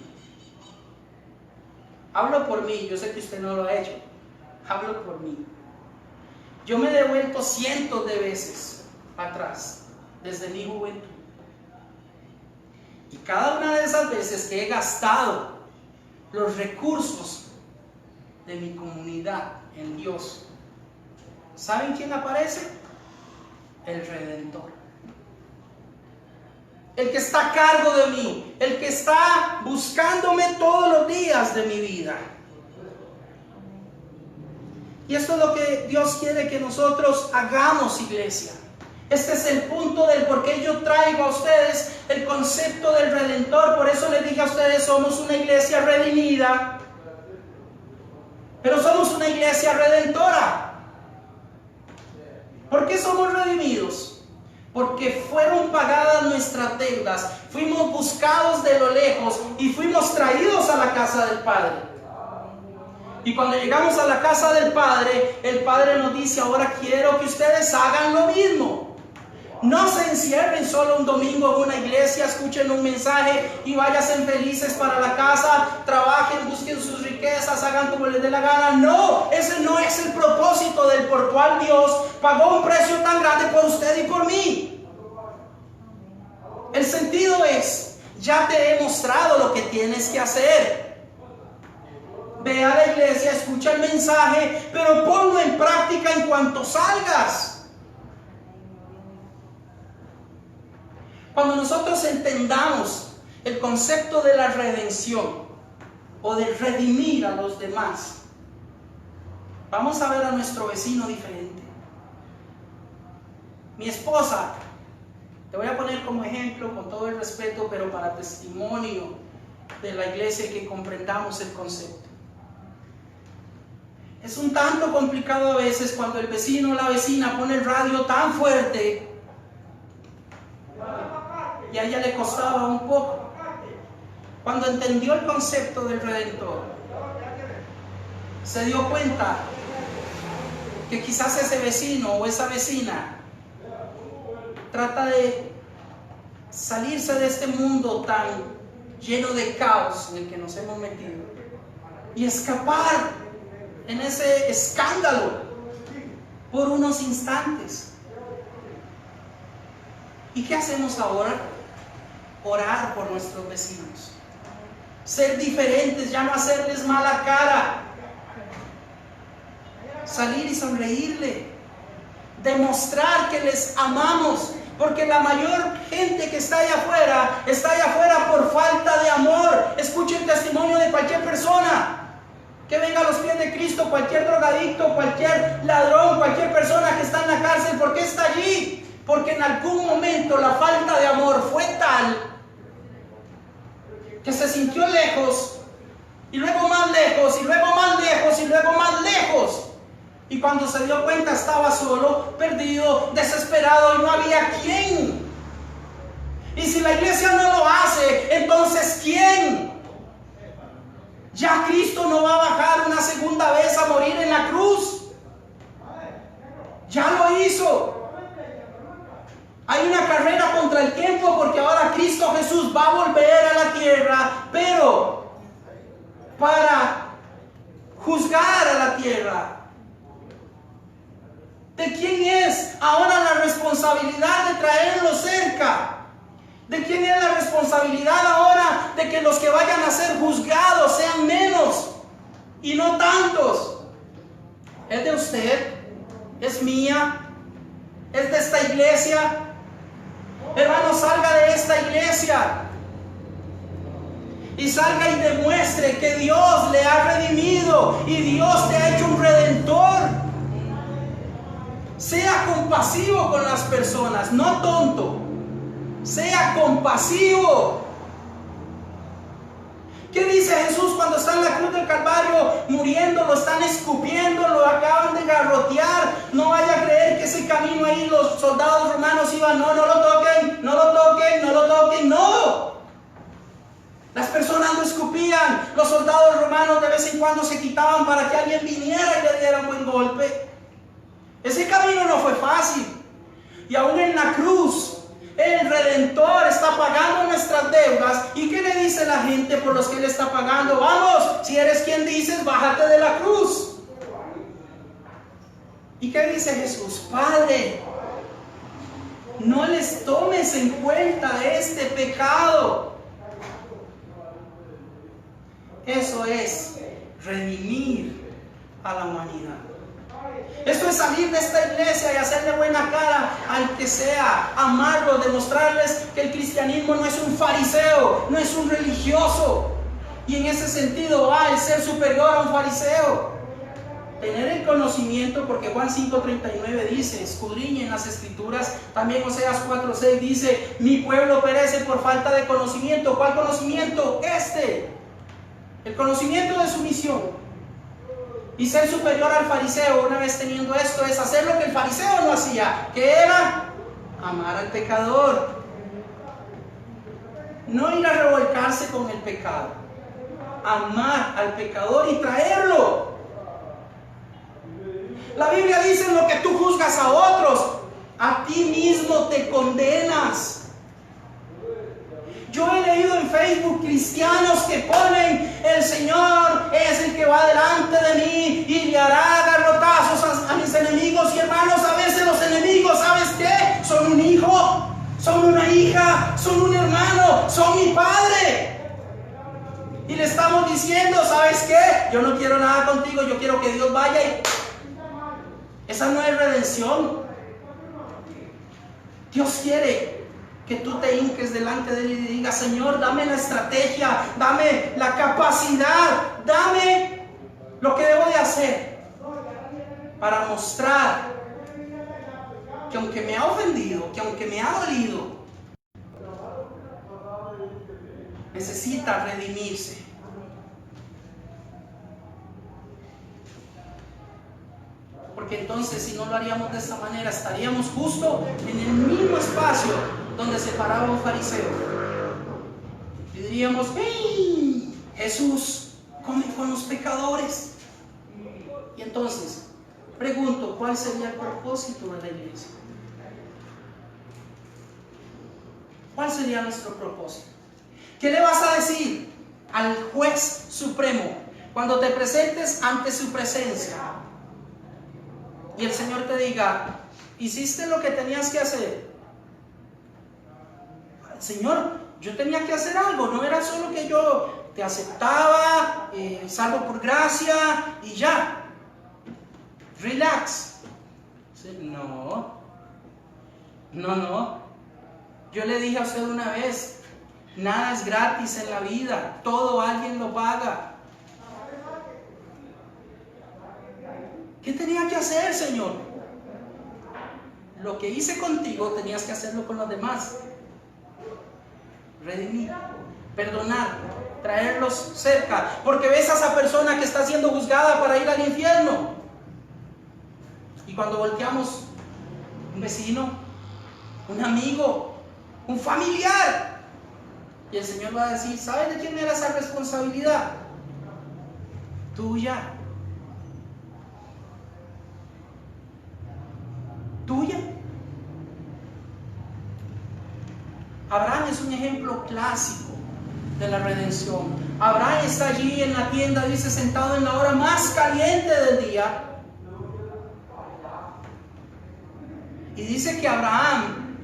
Hablo por mí, yo sé que usted no lo ha hecho. Hablo por mí. Yo me he devuelto cientos de veces atrás, desde mi juventud. Y cada una de esas veces que he gastado los recursos de mi comunidad en Dios, ¿saben quién aparece? El Redentor. El que está a cargo de mí, el que está buscándome todos los días de mi vida. Y esto es lo que Dios quiere que nosotros hagamos, iglesia. Este es el punto del por qué yo traigo a ustedes el concepto del Redentor. Por eso les dije a ustedes, somos una iglesia redimida, pero somos una iglesia redentora. ¿Por qué somos redimidos? Porque fueron pagadas nuestras deudas, fuimos buscados de lo lejos y fuimos traídos a la casa del Padre. Y cuando llegamos a la casa del Padre, el Padre nos dice, ahora quiero que ustedes hagan lo mismo. No se encierren solo un domingo en una iglesia, escuchen un mensaje y váyanse felices para la casa, trabajen, busquen sus riquezas, hagan como les dé la gana. No, ese no es el propósito del por cual Dios pagó un precio tan grande por usted y por mí. El sentido es, ya te he mostrado lo que tienes que hacer. Ve a la iglesia, escucha el mensaje, pero ponlo en práctica en cuanto salgas. Cuando nosotros entendamos el concepto de la redención o de redimir a los demás, vamos a ver a nuestro vecino diferente. Mi esposa, te voy a poner como ejemplo con todo el respeto, pero para testimonio de la iglesia y que comprendamos el concepto. Es un tanto complicado a veces cuando el vecino o la vecina pone el radio tan fuerte y a ella le costaba un poco. Cuando entendió el concepto del Redentor, se dio cuenta que quizás ese vecino o esa vecina trata de salirse de este mundo tan lleno de caos en el que nos hemos metido y escapar en ese escándalo por unos instantes. ¿Y qué hacemos ahora? Orar por nuestros vecinos, ser diferentes, ya no hacerles mala cara, salir y sonreírle, demostrar que les amamos, porque la mayor gente que está allá afuera por falta de amor. Escuche el testimonio de cualquier persona que venga a los pies de Cristo, cualquier drogadicto, cualquier ladrón, cualquier persona que está en la cárcel. ¿Por qué está allí? Porque en algún momento la falta de amor fue tal que se sintió lejos, y luego más lejos, y luego más lejos, y luego más lejos. Y cuando se dio cuenta estaba solo, perdido, desesperado y no había quién. Y si la iglesia no lo hace, entonces ¿quién? Ya Cristo no va a bajar una segunda vez a morir en la cruz. Ya lo hizo. Hay una carrera contra el tiempo porque ahora Cristo Jesús va a volver a la tierra, pero para juzgar a la tierra. ¿De quién es ahora la responsabilidad de traerlo cerca? ¿De quién es la responsabilidad ahora de que los que vayan a ser juzgados sean menos y no tantos? ¿Es de usted? ¿Es mía? ¿Es de esta iglesia? Hermano, salga de esta iglesia. y salga y demuestre que Dios le ha redimido y Dios te ha hecho un redentor. Sea compasivo con las personas, no tonto. Sea compasivo. ¿Qué dice Jesús cuando está en la cruz del Calvario muriendo? Lo están escupiendo, lo acaban de garrotear. No vaya a creer que ese camino ahí los soldados romanos iban, no lo toquen, no lo toquen, no lo toquen, no. Las personas lo escupían. Los soldados romanos de vez en cuando se quitaban para que alguien viniera y le diera un buen golpe. Ese camino no fue fácil. Y aún en la cruz, el Redentor está pagando nuestras deudas. ¿Y qué le dice la gente por los que Él está pagando? Vamos, si eres quien dices, bájate de la cruz. ¿Y qué dice Jesús? Padre, no les tomes en cuenta este pecado. Eso es redimir a la humanidad. Esto es salir de esta iglesia y hacerle buena cara al que sea, amarlo, demostrarles que el cristianismo no es un fariseo, no es un religioso. Y en ese sentido va el ser superior a un fariseo. Tener el conocimiento, porque Juan 5:39 dice, escudriñen las escrituras. También Oseas 4:6 dice, mi pueblo perece por falta de conocimiento. ¿Cuál conocimiento? El conocimiento de su misión. Y ser superior al fariseo, una vez teniendo esto, es hacer lo que el fariseo no hacía, que era amar al pecador. No ir a revolcarse con el pecado, amar al pecador y traerlo. La Biblia dice, en lo que tú juzgas a otros, a ti mismo te condenas. Yo he leído en Facebook cristianos que ponen, el Señor es el que va delante de mí y le hará garrotazos a mis enemigos. Y hermanos, a veces los enemigos, ¿sabes qué? Son un hijo, son una hija, son un hermano, son mi padre. Y le estamos diciendo, ¿sabes qué? Yo no quiero nada contigo, yo quiero que Dios vaya y... Esa no es redención. Dios quiere que tú te hinques delante de Él y digas, Señor, dame la estrategia, dame la capacidad, dame lo que debo de hacer para mostrar que aunque me ha ofendido, que aunque me ha dolido, necesita redimirse. Porque entonces, si no lo haríamos de esta manera, estaríamos justo en el mismo espacio donde se paraba un fariseo. Y diríamos, ¡hey! Jesús come con los pecadores. Y entonces, pregunto, ¿cuál sería el propósito de la iglesia? ¿Cuál sería nuestro propósito? ¿Qué le vas a decir al juez supremo cuando te presentes ante su presencia y el Señor te diga, hiciste lo que tenías que hacer? Señor, yo tenía que hacer algo, no era solo que yo te aceptaba, salvo por gracia y ya. Relax. No. Yo le dije a usted una vez, nada es gratis en la vida, todo alguien lo paga. ¿Qué tenía que hacer, Señor? Lo que hice contigo tenías que hacerlo con los demás. Redimir, perdonar, traerlos cerca, porque ves a esa persona que está siendo juzgada para ir al infierno. Y cuando volteamos, un vecino, un amigo, un familiar, y el Señor va a decir, ¿sabes de quién era esa responsabilidad? Tuya. Tuya. Abraham es un ejemplo clásico de la redención. Abraham está allí en la tienda, dice, sentado en la hora más caliente del día. Y dice que Abraham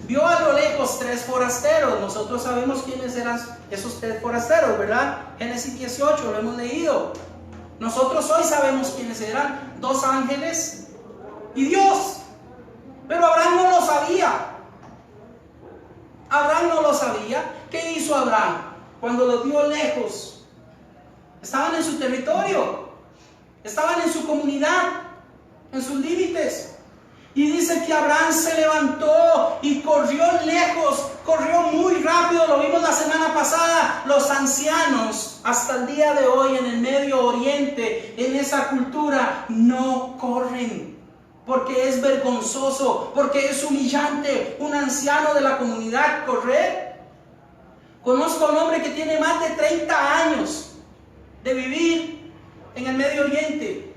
vio a lo lejos 3 forasteros. Nosotros sabemos quiénes eran esos 3 forasteros, ¿verdad? Génesis 18, lo hemos leído. Nosotros hoy sabemos quiénes eran: 2 ángeles y Dios. Pero Abraham no lo sabía. Abraham no lo sabía. ¿Qué hizo Abraham? cuando los vio lejos, estaban en su territorio, estaban en su comunidad, en sus límites. Y dice que Abraham se levantó y corrió lejos, corrió muy rápido, lo vimos la semana pasada. Los ancianos hasta el día de hoy en el Medio Oriente, en esa cultura, no corren. Porque es vergonzoso, porque es humillante un anciano de la comunidad correr. Conozco a un hombre que tiene más de 30 años de vivir en el Medio Oriente.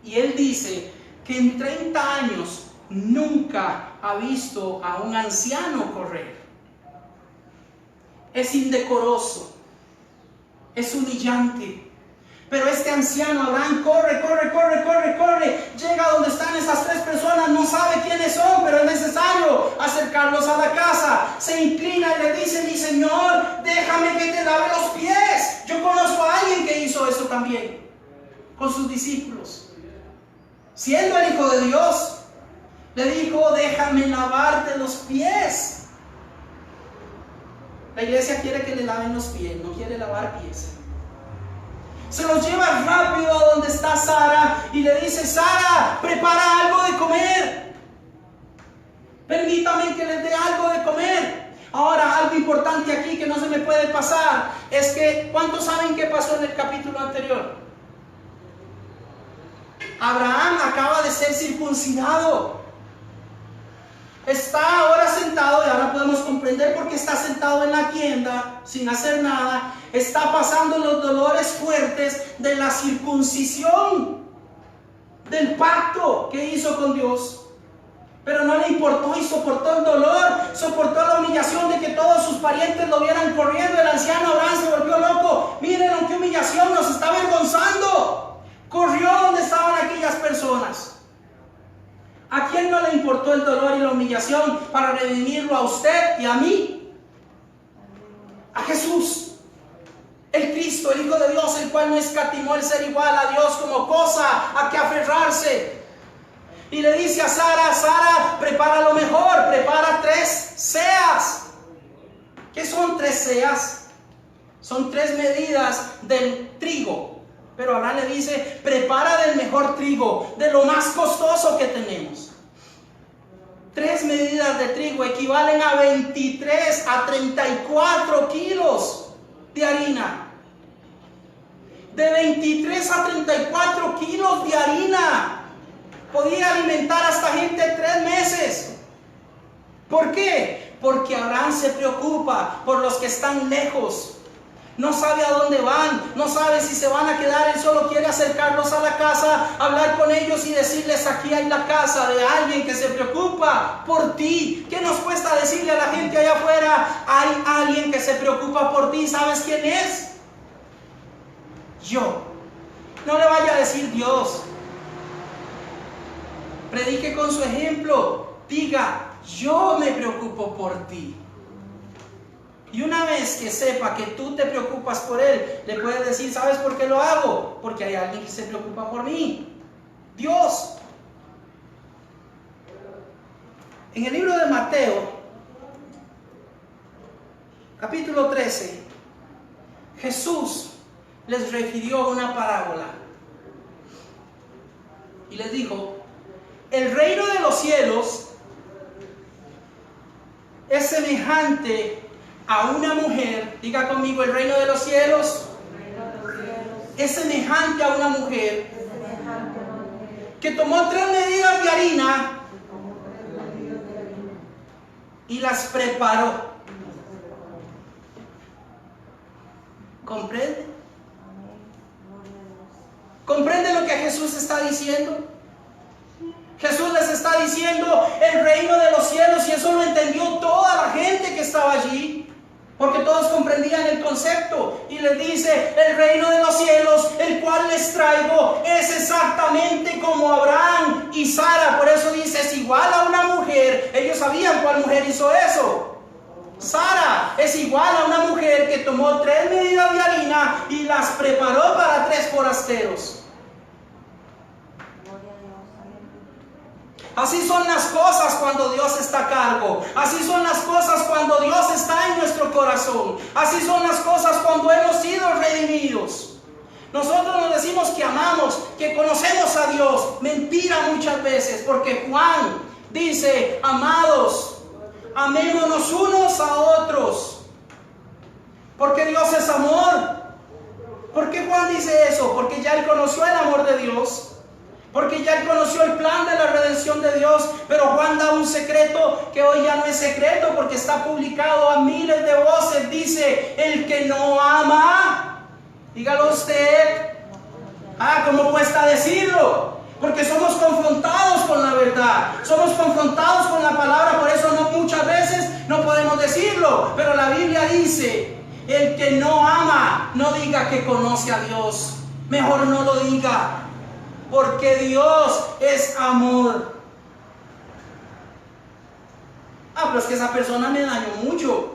Y él dice que en 30 años nunca ha visto a un anciano correr. Es indecoroso, es humillante. Pero este anciano Abraham corre, llega donde están esas tres personas, no sabe quiénes son, pero es necesario acercarlos a la casa. Se inclina y le dice: mi Señor, déjame que te lave los pies. Yo conozco a alguien que hizo eso también con sus discípulos. Siendo el Hijo de Dios, le dijo: déjame lavarte los pies. La iglesia quiere que le laven los pies, no quiere lavar pies. Se los lleva rápido a donde está Sara y le dice: Sara, prepara algo de comer. Permítame que les dé algo de comer. Ahora, algo importante aquí que no se me puede pasar es que, ¿cuántos saben qué pasó en el capítulo anterior? Abraham acaba de ser circuncidado. Está ahora sentado, y ahora podemos comprender por qué está sentado en la tienda sin hacer nada. Está pasando los dolores fuertes de la circuncisión, del pacto que hizo con Dios. Pero no le importó y soportó el dolor, soportó la humillación de que todos sus parientes lo vieran corriendo. El anciano Abraham se volvió loco. Miren qué humillación, nos está avergonzando. Corrió donde estaban aquellas personas. ¿A quién no le importó el dolor y la humillación para redimirlo a usted y a mí? A Jesús, el Cristo, el Hijo de Dios, el cual no escatimó el ser igual a Dios como cosa a que aferrarse. Y le dice a Sara: Sara, prepara lo mejor, prepara 3 seas. ¿Qué son 3 seas? Son 3 medidas del trigo. Pero Abraham le dice: prepara del mejor trigo, de lo más costoso que tenemos. 3 medidas de trigo equivalen a 23 a 34 kilos de harina. De 23 a 34 kilos de harina podía alimentar a esta gente 3 meses. ¿Por qué? Porque Abraham se preocupa por los que están lejos. No sabe a dónde van, no sabe si se van a quedar. Él solo quiere acercarlos a la casa, hablar con ellos y decirles: aquí hay la casa de alguien que se preocupa por ti. ¿Qué nos cuesta decirle a la gente allá afuera: hay alguien que se preocupa por ti? ¿Sabes quién es? Yo. No le vaya a decir Dios. Predique con su ejemplo. Diga: yo me preocupo por ti. Y una vez que sepa que tú te preocupas por él, le puedes decir: ¿sabes por qué lo hago? Porque hay alguien que se preocupa por mí. Dios. En el libro de Mateo, capítulo 13, Jesús les refirió una parábola. Y les dijo: el reino de los cielos es semejante a una mujer. Diga conmigo: el reino de los cielos es semejante a una mujer que tomó 3 medidas de harina y las preparó. ¿Comprende? ¿Comprende lo que Jesús está diciendo? Jesús les está diciendo: el reino de los cielos, y eso lo entendió toda la gente que estaba allí, porque todos comprendían el concepto. Y les dice: el reino de los cielos, el cual les traigo, es exactamente como Abraham y Sara. Por eso dice: es igual a una mujer. Ellos sabían cuál mujer hizo eso. Sara es igual a una mujer que tomó 3 medidas de harina y las preparó para 3 forasteros. Así son las cosas cuando Dios está a cargo. Así son las cosas cuando Dios está en nuestro corazón. Así son las cosas cuando hemos sido redimidos. Nosotros nos decimos que amamos, que conocemos a Dios. Mentira muchas veces, porque Juan dice: amados, amémonos unos a otros, porque Dios es amor. ¿Por qué Juan dice eso? Porque ya él conoció el amor de Dios, porque ya él conoció el plan de la redención de Dios. Pero Juan da un secreto que hoy ya no es secreto, porque está publicado a miles de voces. Dice: el que no ama, dígalo usted. ¿Cómo cuesta decirlo? Porque somos confrontados con la verdad, somos confrontados con la palabra. Por eso muchas veces no podemos decirlo. Pero la Biblia dice: el que no ama, no diga que conoce a Dios. Mejor no lo diga, porque Dios es amor. Pero es que esa persona me dañó mucho,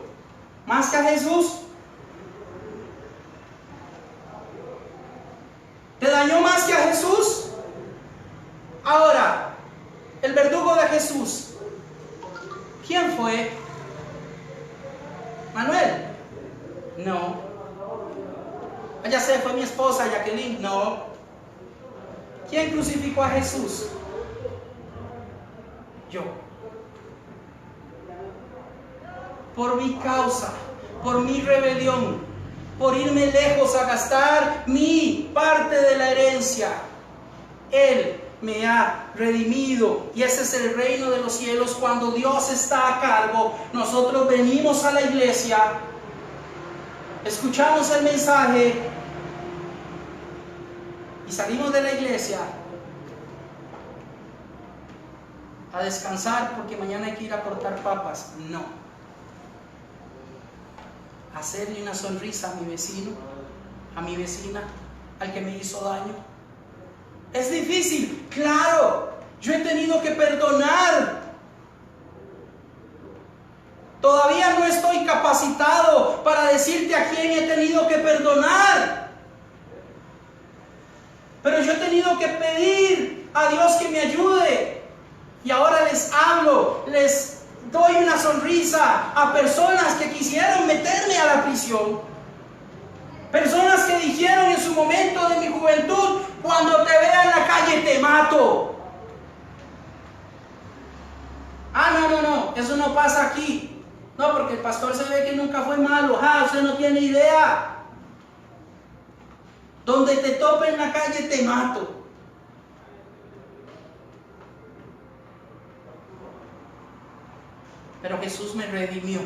más que a Jesús. ¿Te dañó más que a Jesús? Ahora, el verdugo de Jesús, ¿quién fue? ¿Manuel? No. Ya sé, fue mi esposa Jacqueline. No. ¿Quién crucificó a Jesús? Yo. Por mi causa, por mi rebelión, por irme lejos a gastar mi parte de la herencia, Él me ha redimido. Y ese es el reino de los cielos. Cuando Dios está a cargo, nosotros venimos a la iglesia, escuchamos el mensaje y salimos de la iglesia a descansar porque mañana hay que ir a cortar papas. No. Hacerle una sonrisa a mi vecino, a mi vecina, al que me hizo daño. Es difícil, claro. Yo he tenido que perdonar. Todavía no estoy capacitado para decirte a quién he tenido que perdonar. Pero yo he tenido que pedir a Dios que me ayude. Y ahora les hablo, les doy una sonrisa a personas que quisieron meterme a la prisión. Personas que dijeron en su momento de mi juventud: cuando te vea en la calle te mato. No, eso no pasa aquí. No, porque el pastor se ve que nunca fue malo. Usted no tiene idea. Donde te tope en la calle te mato. Pero Jesús me redimió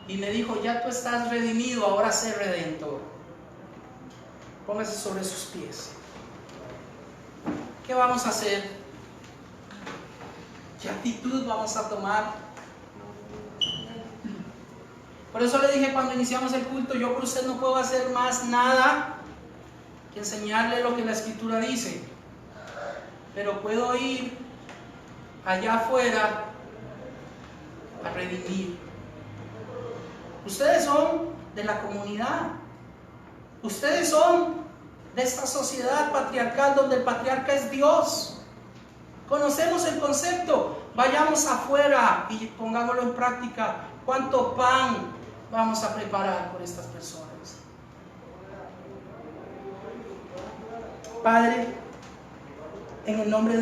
y me dijo: ya tú estás redimido, ahora sé redentor. Póngase sobre sus pies. ¿Qué vamos a hacer? ¿Qué actitud vamos a tomar? Por eso le dije cuando iniciamos el culto: yo por usted no puedo hacer más nada que enseñarle lo que la Escritura dice, pero puedo ir allá afuera a redimir. Ustedes son de la comunidad. Ustedes son de esta sociedad patriarcal donde el patriarca es Dios. Conocemos el concepto. Vayamos afuera y pongámoslo en práctica. ¿Cuánto pan vamos a preparar por estas personas? Padre, en el nombre de